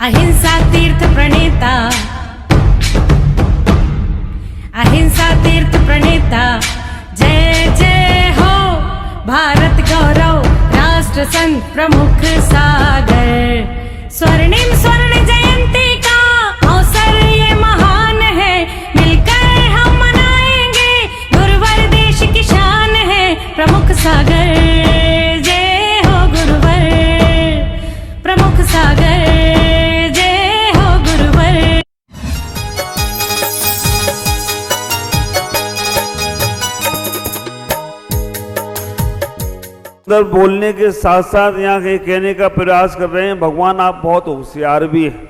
अहिंसा तीर्थ प्रणेता, अहिंसा तीर्थ प्रणेता, जय जय हो भारत गौरव राष्ट्र संत प्रमुख सागर। स्वर्णिम स्वर्ण जयंती का अवसर ये महान है, मिलकर हम मनाएंगे गुरुवर देश की शान है प्रमुख सागर। जय हो गुरुवर प्रमुख सागर, जय हो गुरुवर। अंदर बोलने के साथ साथ यहाँ के कहने का प्रयास कर रहे हैं, भगवान आप बहुत होशियार भी हैं।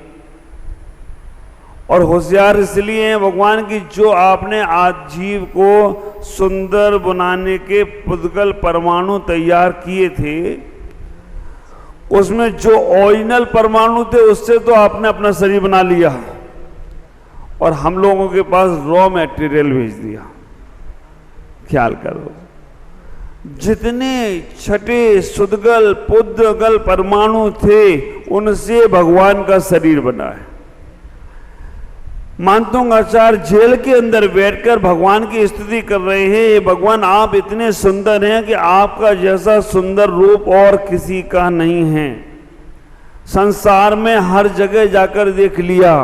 और होशियार इसलिए हैं भगवान की, जो आपने आज जीव को सुंदर बनाने के पुद्गल परमाणु तैयार किए थे, उसमें जो ओरिजिनल परमाणु थे उससे तो आपने अपना शरीर बना लिया और हम लोगों के पास रॉ मटेरियल भेज दिया। ख्याल करो, जितने छठे सुदगल पुद्गल परमाणु थे उनसे भगवान का शरीर बना है। मानतोंग आचार्य जेल के अंदर बैठकर भगवान की स्तुति कर रहे हैं, ये भगवान आप इतने सुंदर हैं कि आपका जैसा सुंदर रूप और किसी का नहीं है। संसार में हर जगह जाकर देख लिया,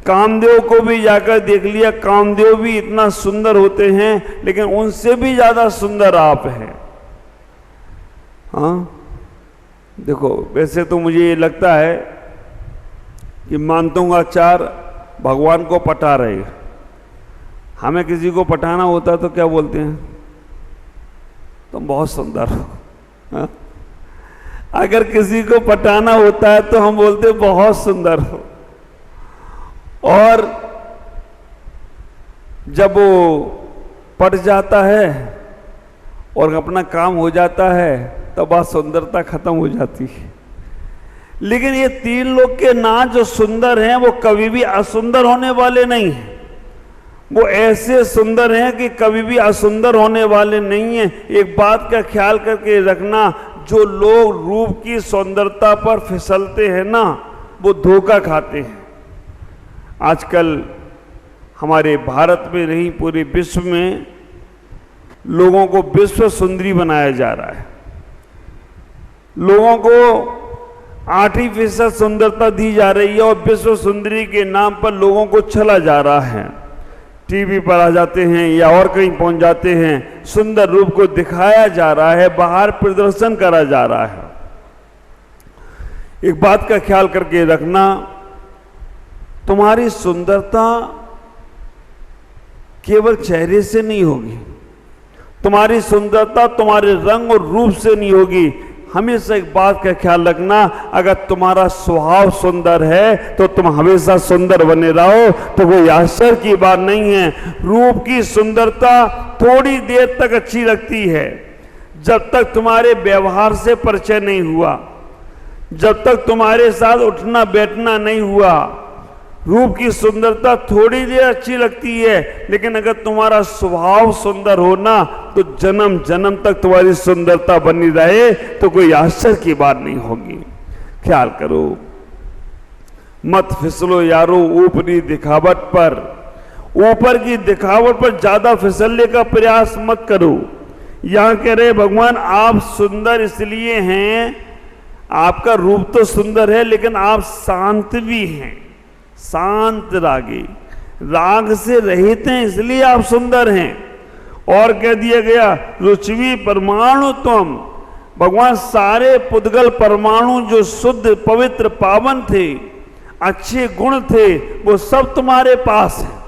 कामदेव को भी जाकर देख लिया, कामदेव भी इतना सुंदर होते हैं, लेकिन उनसे भी ज्यादा सुंदर आप हैं। हाँ देखो, वैसे तो मुझे ये लगता है कि मानतोंग आचार्य भगवान को पटा रहे। हमें किसी को पटाना होता तो क्या बोलते हैं, तुम बहुत सुंदर हो। हाँ? अगर किसी को पटाना होता है तो हम बोलते बहुत सुंदर हो। और जब वो पट जाता है और अपना काम हो जाता है तब बात सुंदरता खत्म हो जाती है। लेकिन ये तीन लोग के नाच जो सुंदर हैं वो कभी भी असुंदर होने वाले नहीं हैं। वो ऐसे सुंदर हैं कि कभी भी असुंदर होने वाले नहीं हैं। एक बात का ख्याल करके रखना, जो लोग रूप की सुंदरता पर फिसलते हैं ना, वो धोखा खाते हैं। आजकल हमारे भारत में नहीं, पूरे विश्व में लोगों को विश्व सुंदरी बनाया जा रहा है। लोगों को आर्टिफिशियल सुंदरता दी जा रही है और विश्व सुंदरी के नाम पर लोगों को छला जा रहा है। टीवी पर आ जाते हैं या और कहीं पहुंच जाते हैं, सुंदर रूप को दिखाया जा रहा है, बाहर प्रदर्शन करा जा रहा है। एक बात का ख्याल करके रखना, तुम्हारी सुंदरता केवल चेहरे से नहीं होगी, तुम्हारी सुंदरता तुम्हारे रंग और रूप से नहीं होगी। हमेशा एक बात का ख्याल रखना, अगर तुम्हारा स्वभाव सुंदर है तो तुम हमेशा सुंदर बने रहो, तो कोई आश्चर्य की बात नहीं है। रूप की सुंदरता थोड़ी देर तक अच्छी लगती है, जब तक तुम्हारे व्यवहार से परिचय नहीं हुआ, जब तक तुम्हारे साथ उठना बैठना नहीं हुआ। रूप की सुंदरता थोड़ी देर अच्छी लगती है, लेकिन अगर तुम्हारा स्वभाव सुंदर हो ना, तो जन्म जन्म तक तुम्हारी सुंदरता बनी रहे, तो कोई आश्चर्य की बात नहीं होगी। ख्याल करो, मत फिसलो यारो ऊपरी दिखावट पर, ऊपर की दिखावट पर ज्यादा फिसलने का प्रयास मत करो। यहां कह रहे भगवान आप सुंदर इसलिए हैं, आपका रूप तो सुंदर है, लेकिन आप शांत भी हैं, शांत रागी, राग से रहित हैं, इसलिए आप सुंदर हैं। और कह दिया गया रुचि परमाणु तुम, भगवान सारे पुद्गल परमाणु जो शुद्ध पवित्र पावन थे, अच्छे गुण थे, वो सब तुम्हारे पास है।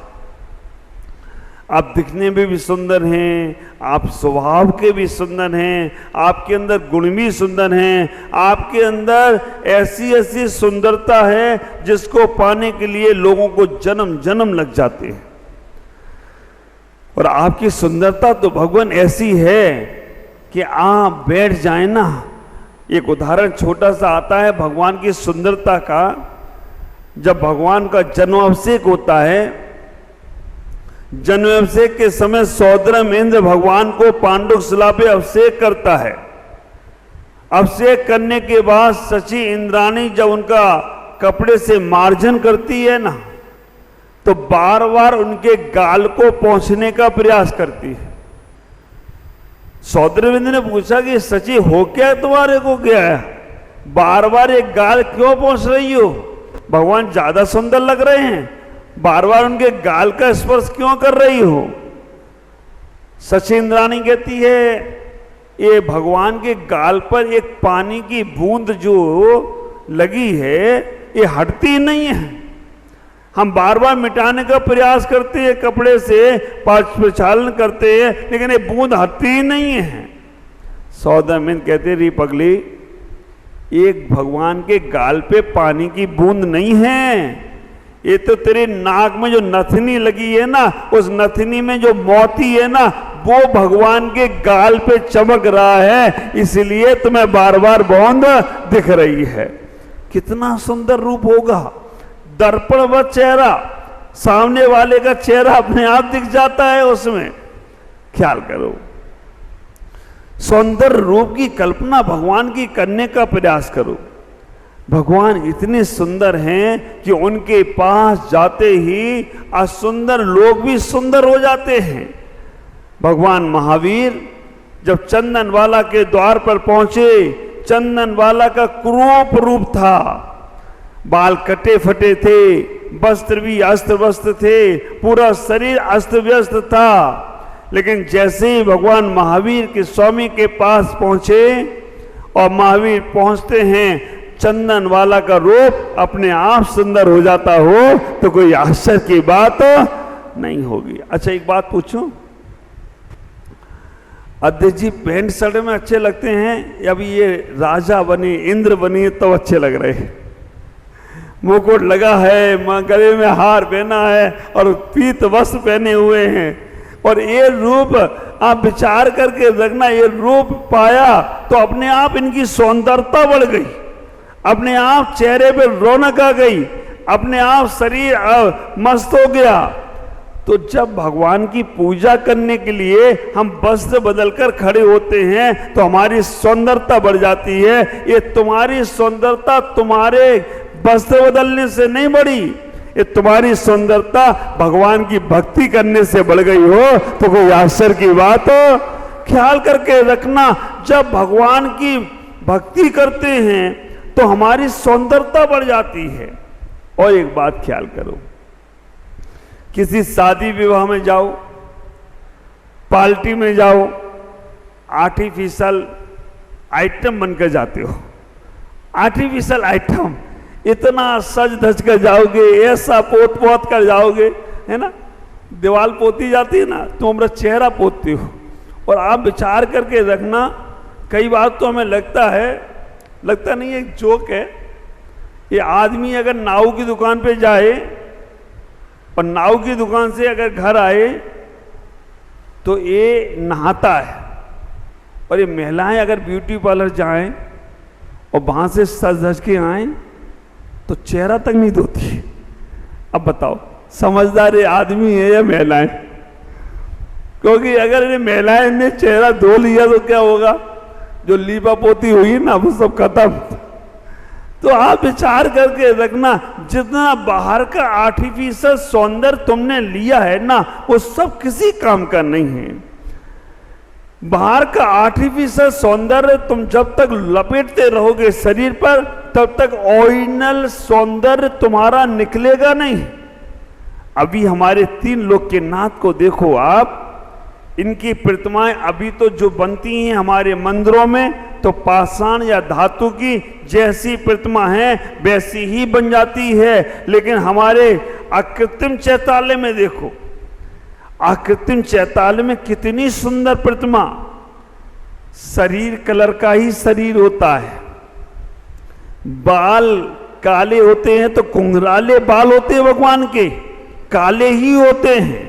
आप दिखने में भी सुंदर हैं, आप स्वभाव के भी सुंदर हैं, आपके अंदर गुण भी सुंदर हैं, आपके अंदर ऐसी ऐसी सुंदरता है जिसको पाने के लिए लोगों को जन्म जन्म लग जाते हैं। और आपकी सुंदरता तो भगवान ऐसी है कि आप बैठ जाए ना। एक उदाहरण छोटा सा आता है भगवान की सुंदरता का। जब भगवान का जन्माभिषेक होता है, जन्माभिषेक के समय सौद्रम इंद्र भगवान को पांडुक शिला पे अभिषेक करता है। अभिषेक करने के बाद शची इंद्राणी जब उनका कपड़े से मार्जन करती है ना, तो बार बार उनके गाल को पहुंचने का प्रयास करती है। सौदरविंद ने पूछा कि सची हो क्या तुम्हारे को, क्या है, बार बार एक गाल क्यों पहुंच रही हो? भगवान ज्यादा सुंदर लग रहे हैं, बार बार उनके गाल का स्पर्श क्यों कर रही हो? सची इंद्राणी कहती है ये भगवान के गाल पर एक पानी की बूंद जो लगी है ये हटती नहीं है। हम बार बार मिटाने का प्रयास करते हैं, कपड़े से प्रक्षालन करते हैं, लेकिन ये बूंद हटती ही नहीं है। सौदामिन कहते री पगली, एक भगवान के गाल पे पानी की बूंद नहीं है, ये तो तेरे नाक में जो नथनी लगी है ना, उस नथनी में जो मोती है ना, वो भगवान के गाल पे चमक रहा है, इसलिए तुम्हें बार बार बूंद दिख रही है। कितना सुंदर रूप होगा, दर्पणवत चेहरा, सामने वाले का चेहरा अपने आप दिख जाता है उसमें। ख्याल करो, सौंदर्य रूप की कल्पना भगवान की करने का प्रयास करो। भगवान इतने सुंदर हैं कि उनके पास जाते ही असुंदर लोग भी सुंदर हो जाते हैं। भगवान महावीर जब चंदनवाला के द्वार पर पहुंचे, चंदनवाला का क्रूप रूप था, बाल कटे फटे थे, वस्त्र भी अस्त व्यस्त थे, पूरा शरीर अस्त व्यस्त था। लेकिन जैसे ही भगवान महावीर के स्वामी के पास पहुंचे और महावीर पहुंचते हैं, चंदन वाला का रूप अपने आप सुंदर हो जाता हो तो कोई आश्चर्य की बात नहीं होगी। अच्छा एक बात पूछूं, अध्यक्ष जी पैंट शर्ट में अच्छे लगते हैं या अभी ये राजा बने, इंद्र बनी तो अच्छे लग रहे हैं? मुकुट लगा है, गले में हार पहना है और पीत वस्त्र पहने हुए हैं, और ये रूप आप विचार करके रखना, ये रूप पाया तो अपने आप इनकी सौंदर्यता बढ़ गई, अपने आप चेहरे पे रौनक आ गई, अपने आप शरीर मस्त हो गया। तो जब भगवान की पूजा करने के लिए हम वस्त्र बदलकर खड़े होते हैं तो हमारी सौंदर्यता बढ़ जाती है। ये तुम्हारी सौंदर्यता तुम्हारे वस्त्र बदलने से नहीं बढ़ी, ये तुम्हारी सुंदरता भगवान की भक्ति करने से बढ़ गई हो तो कोई आश्चर्य की बात हो। ख्याल करके रखना, जब भगवान की भक्ति करते हैं तो हमारी सुंदरता बढ़ जाती है। और एक बात ख्याल करो, किसी शादी विवाह में जाओ, पार्टी में जाओ, आर्टिफिशियल आइटम बनकर जाते हो, आर्टिफिशियल आइटम, इतना सज धज कर जाओगे, ऐसा पोत पोत कर जाओगे, है ना, दीवार पोती जाती है ना, तुम अपना चेहरा पोतते हो। और आप विचार करके रखना, कई बार तो हमें लगता नहीं एक जोक है, ये आदमी अगर नाऊ की दुकान पे जाए और नाऊ की दुकान से अगर घर आए तो ये नहाता है, और ये महिलाएं अगर ब्यूटी पार्लर जाएं और वहां से सज धज के आएं तो चेहरा तक नहीं धोती है। अब बताओ समझदार ये आदमी है या महिलाएं? क्योंकि अगर ये महिलाएं ने चेहरा धो लिया तो क्या होगा, जो लीपा पोती हुई ना वो सब खत्म। तो आप विचार करके रखना, जितना बाहर का आर्टिफिशियल सौंदर्य तुमने लिया है ना, वो सब किसी काम का नहीं है। बाहर का आर्टिफिशियल सौंदर्य तुम जब तक लपेटते रहोगे शरीर पर, तब तक ओरिजिनल सौंदर्य तुम्हारा निकलेगा नहीं। अभी हमारे 3 लोग के नाथ को देखो आप, इनकी प्रतिमाएं अभी तो जो बनती हैं हमारे मंदिरों में, तो पाषाण या धातु की जैसी प्रतिमा है वैसी ही बन जाती है। लेकिन हमारे अकृत्रिम चैतालय में देखो, अकृत्रिम चैतालय में कितनी सुंदर प्रतिमा, शरीर कलर का ही शरीर होता है, बाल काले होते हैं तो कुंघराले बाल होते हैं भगवान के, काले ही होते हैं।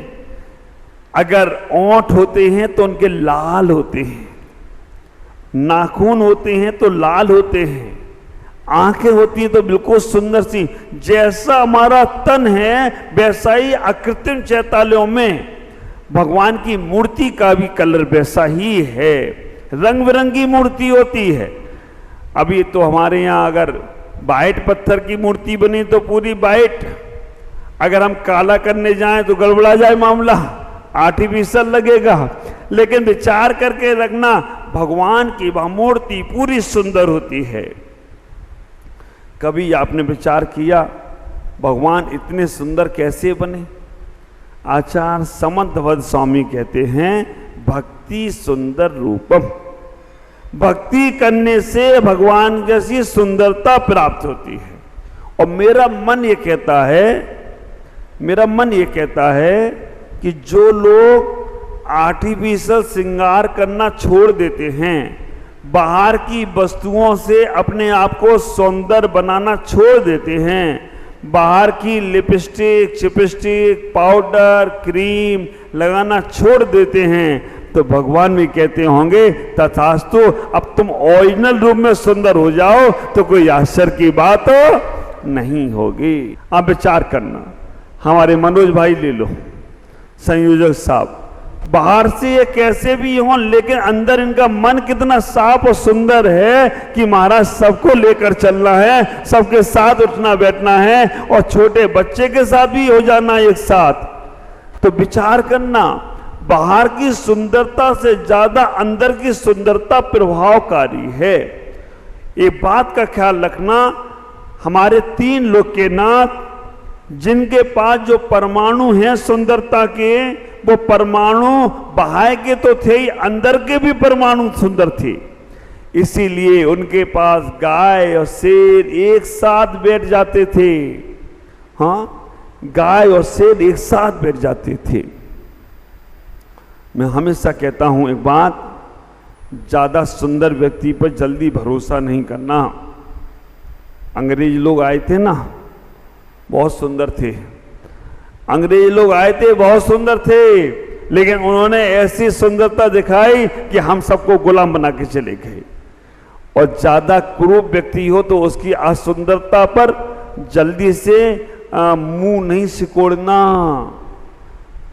अगर ओंठ होते हैं तो उनके लाल होते हैं, नाखून होते हैं तो लाल होते हैं, आंखें होती हैं तो बिल्कुल सुंदर सी। जैसा हमारा तन है वैसा ही अकृत्रिम चैतालयों में भगवान की मूर्ति का भी कलर वैसा ही है, रंग बिरंगी मूर्ति होती है। अभी तो हमारे यहाँ अगर वाइट पत्थर की मूर्ति बनी तो पूरी वाइट, अगर हम काला करने जाएं तो गड़बड़ा जाए मामला, आर्टिफिशियल लगेगा। लेकिन विचार करके रखना, भगवान की वह मूर्ति पूरी सुंदर होती है। कभी आपने विचार किया भगवान इतने सुंदर कैसे बने? आचार्य समंतभद्र स्वामी कहते हैं, भक्ति सुंदर रूपम, भक्ति करने से भगवान जैसी सुंदरता प्राप्त होती है। और मेरा मन ये कहता है कि जो लोग आर्टिफिशियल श्रृंगार करना छोड़ देते हैं, बाहर की वस्तुओं से अपने आप को सुंदर बनाना छोड़ देते हैं, बाहर की लिपस्टिक, चिपस्टिक, पाउडर, क्रीम लगाना छोड़ देते हैं, तो भगवान भी कहते होंगे तथास्तु, अब तुम ओरिजिनल रूप में सुंदर हो जाओ तो कोई आश्चर्य की बात नहीं होगी। आप विचार करना, हमारे मनोज भाई ले लो, संयोजक साहब, बाहर से ये कैसे भी हों लेकिन अंदर इनका मन कितना साफ और सुंदर है कि महाराज सबको लेकर चलना है, सबके साथ उठना बैठना है और छोटे बच्चे के साथ भी हो जाना एक साथ। तो विचार करना, बाहर की सुंदरता से ज्यादा अंदर की सुंदरता प्रभावकारी है। एक बात का ख्याल रखना, हमारे 3 लोकनाथ जिनके पास जो परमाणु हैं सुंदरता के, वो परमाणु बाहर के तो थे ही, अंदर के भी परमाणु सुंदर थे। इसीलिए उनके पास गाय और शेर एक साथ बैठ जाते थे। हाँ, गाय और शेर एक साथ बैठ जाते थे। मैं हमेशा कहता हूं एक बात, ज्यादा सुंदर व्यक्ति पर जल्दी भरोसा नहीं करना। अंग्रेज लोग आए थे ना, बहुत सुंदर थे, अंग्रेज लोग आए थे बहुत सुंदर थे, लेकिन उन्होंने ऐसी सुंदरता दिखाई कि हम सबको गुलाम बना के चले गए। और ज्यादा क्रूर व्यक्ति हो तो उसकी असुंदरता पर जल्दी से मुंह नहीं सिकोड़ना,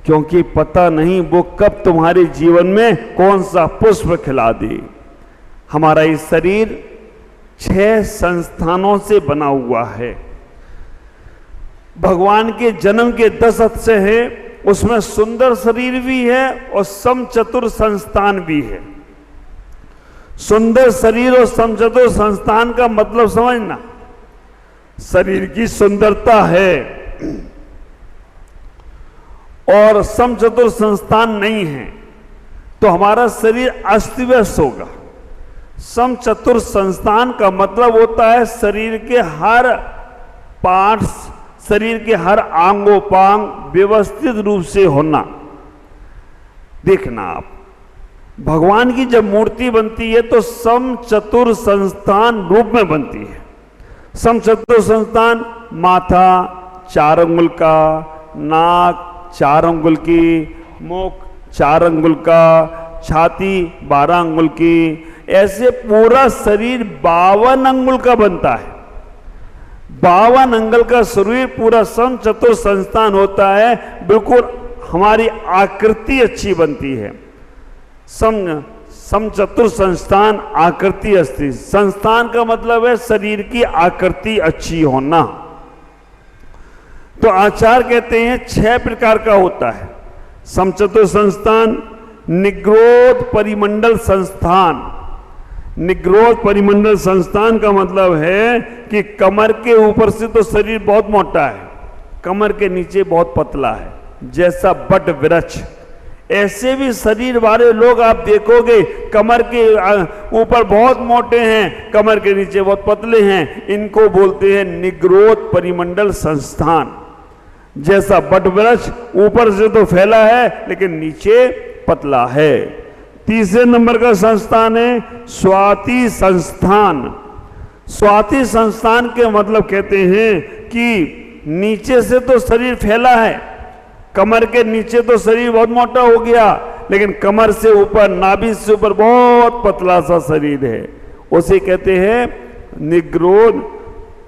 क्योंकि पता नहीं वो कब तुम्हारे जीवन में कौन सा पुष्प खिला दे। हमारा ये शरीर 6 संस्थानों से बना हुआ है। भगवान के जन्म के 10 हिस्से हैं, उसमें सुंदर शरीर भी है और समचतुर संस्थान भी है। सुंदर शरीर और समचतुर संस्थान का मतलब समझना, शरीर की सुंदरता है और समचतुर संस्थान नहीं है तो हमारा शरीर अस्त व्यस्त होगा। समचतुर संस्थान का मतलब होता है शरीर के हर पार्ट्स, शरीर के हर आंगोपांग व्यवस्थित रूप से होना। देखना आप, भगवान की जब मूर्ति बनती है तो समचतुर संस्थान रूप में बनती है। समचतुर संस्थान, माथा 4 अंगुल का, नाक 4 अंगुल की, मुख 4 अंगुल का, छाती 12 अंगुल की, ऐसे पूरा शरीर 52 अंगुल का बनता है। 52 अंगुल का शरीर पूरा समचतुर संस्थान होता है। बिल्कुल हमारी आकृति अच्छी बनती है। समचतुर संस्थान आकृति अस्ति, संस्थान का मतलब है शरीर की आकृति अच्छी होना। तो आचार्य कहते हैं 6 प्रकार का होता है समचतुर संस्थान। निग्रोध परिमंडल संस्थान, निग्रोध परिमंडल संस्थान का मतलब है कि कमर के ऊपर से तो शरीर बहुत मोटा है, कमर के नीचे बहुत पतला है, जैसा बट वृक्ष। ऐसे भी शरीर वाले लोग आप देखोगे कमर के ऊपर बहुत मोटे हैं, कमर के नीचे बहुत पतले हैं, इनको बोलते हैं निग्रोध परिमंडल संस्थान। जैसा बट वृक्ष ऊपर से तो फैला है लेकिन नीचे पतला है। तीसरे नंबर का संस्थान है स्वाति संस्थान। स्वाति संस्थान के मतलब कहते हैं कि नीचे से तो शरीर फैला है, कमर के नीचे तो शरीर बहुत मोटा हो गया, लेकिन कमर से ऊपर, नाभि से ऊपर बहुत पतला सा शरीर है, उसे कहते हैं निग्रोध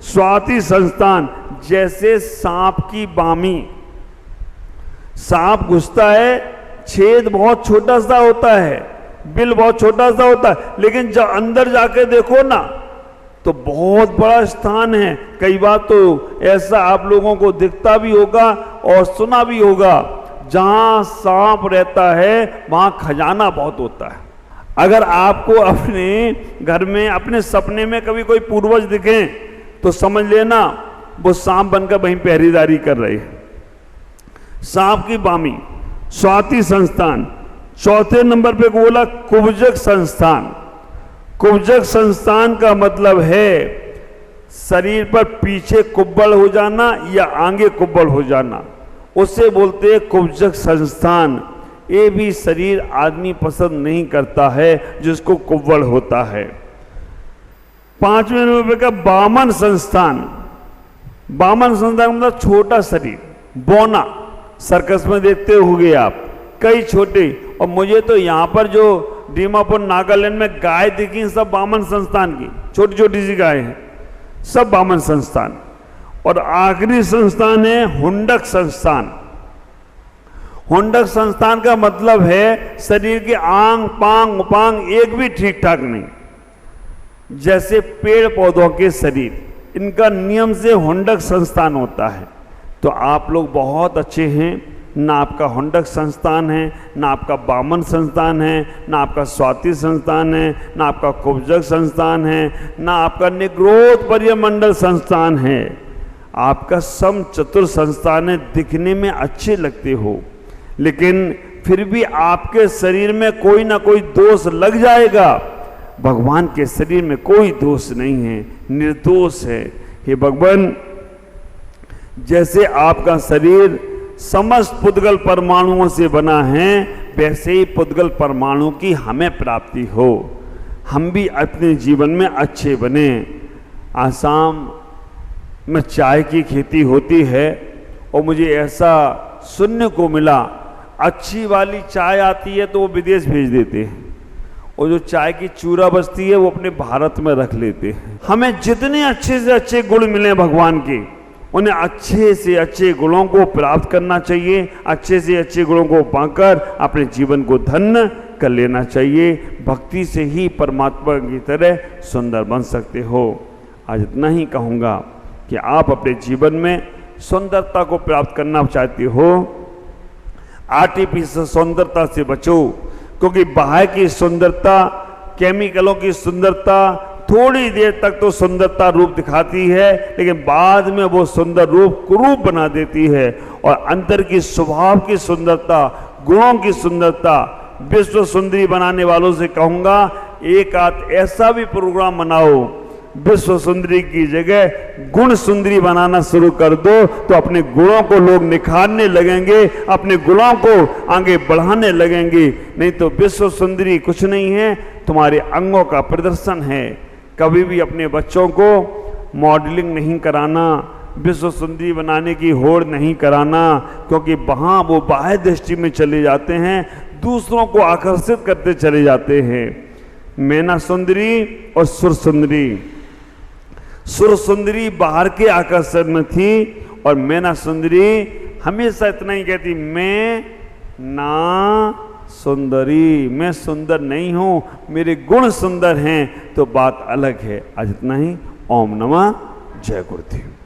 स्वाति संस्थान। जैसे सांप की बामी, सांप घुसता है, छेद बहुत छोटा सा होता है, बिल बहुत छोटा सा होता है, लेकिन जब अंदर जाके देखो ना तो बहुत बड़ा स्थान है। कई बार तो ऐसा आप लोगों को दिखता भी होगा और सुना भी होगा, जहां सांप रहता है वहां खजाना बहुत होता है। अगर आपको अपने घर में अपने सपने में कभी कोई पूर्वज दिखे तो समझ लेना वो सांप बनकर वहीं पहरेदारी कर रहे हैं। सांप की बामी, स्वाति संस्थान। चौथे नंबर पे बोला कुब्जक संस्थान। कुब्जक संस्थान का मतलब है शरीर पर पीछे कुब्बड़ हो जाना या आगे कुब्बड़ हो जाना, उसे बोलते हैं कुब्जक संस्थान। ये भी शरीर आदमी पसंद नहीं करता है जिसको कुब्बड़ होता है। 5वें नंबर का बामन संस्थान। बामन संस्थान मतलब छोटा शरीर, बौना। सर्कस में देखते होंगे आप कई छोटे, और मुझे तो यहाँ पर जो दीमापुर नागालैंड में गाय दिखी सब बामन संस्थान की, छोटी छोटी सी गाय हैं, सब बामन संस्थान। और आखिरी संस्थान है हुंडक संस्थान। हुंडक संस्थान का मतलब है शरीर के आंग पांग उपांग एक भी ठीक ठाक नहीं, जैसे पेड़ पौधों के शरीर, इनका नियम से हुंडक संस्थान होता है। तो आप लोग बहुत अच्छे हैं, ना आपका हुंडक संस्थान है, ना आपका बामन संस्थान है, ना आपका स्वाति संस्थान है, ना आपका कुब्जक संस्थान है, ना आपका निग्रोध पर्यमंडल संस्थान है। आपका सम चतुर संस्थान है। दिखने में अच्छे लगते हो, लेकिन फिर भी आपके शरीर में कोई ना कोई दोष लग जाएगा। भगवान के शरीर में कोई दोष नहीं है, निर्दोष है। हे भगवान, जैसे आपका शरीर समस्त पुद्गल परमाणुओं से बना है, वैसे ही पुद्गल परमाणु की हमें प्राप्ति हो, हम भी अपने जीवन में अच्छे बने। आसाम में चाय की खेती होती है और मुझे ऐसा सुनने को मिला, अच्छी वाली चाय आती है तो वो विदेश भेज देते हैं, और जो चाय की चूरा बचती है वो अपने भारत में रख लेते हैं। हमें जितने अच्छे से अच्छे गुण मिले भगवान के, उन्हें अच्छे से अच्छे गुणों को प्राप्त करना चाहिए। अच्छे से अच्छे गुणों को पाकर अपने जीवन को धन्य कर लेना चाहिए। भक्ति से ही परमात्मा की तरह सुंदर बन सकते हो। आज इतना ही कहूँगा कि आप अपने जीवन में सुंदरता को प्राप्त करना चाहते हो, आर्टिफिशियल सुंदरता से बचो, क्योंकि बाहर की सुंदरता, केमिकलों की सुंदरता थोड़ी देर तक तो सुंदरता रूप दिखाती है, लेकिन बाद में वो सुंदर रूप कुरूप बना देती है। और अंतर की स्वभाव की सुंदरता, गुणों की सुंदरता विश्व सुंदरी बनाने वालों से कहूँगा, एक आध ऐसा भी प्रोग्राम बनाओ, विश्व सुंदरी की जगह गुण सुंदरी बनाना शुरू कर दो, तो अपने गुणों को लोग निखारने लगेंगे, अपने गुणों को आगे बढ़ाने लगेंगे। नहीं तो विश्व सुंदरी कुछ नहीं है, तुम्हारे अंगों का प्रदर्शन है। कभी भी अपने बच्चों को मॉडलिंग नहीं कराना, विश्व सुंदरी बनाने की होड़ नहीं कराना, क्योंकि वहाँ वो बाह्य दृष्टि में चले जाते हैं, दूसरों को आकर्षित करते चले जाते हैं। मैना सुंदरी और सुर सुंदरी, सुर सुंदरी बाहर के आकर्षण में थी, और मैना सुंदरी हमेशा इतना ही कहती, मैं ना सुंदरी, मैं सुंदर नहीं हूँ, मेरे गुण सुंदर हैं, तो बात अलग है। आज इतना ही। ओम नमः जय गुरुदेव।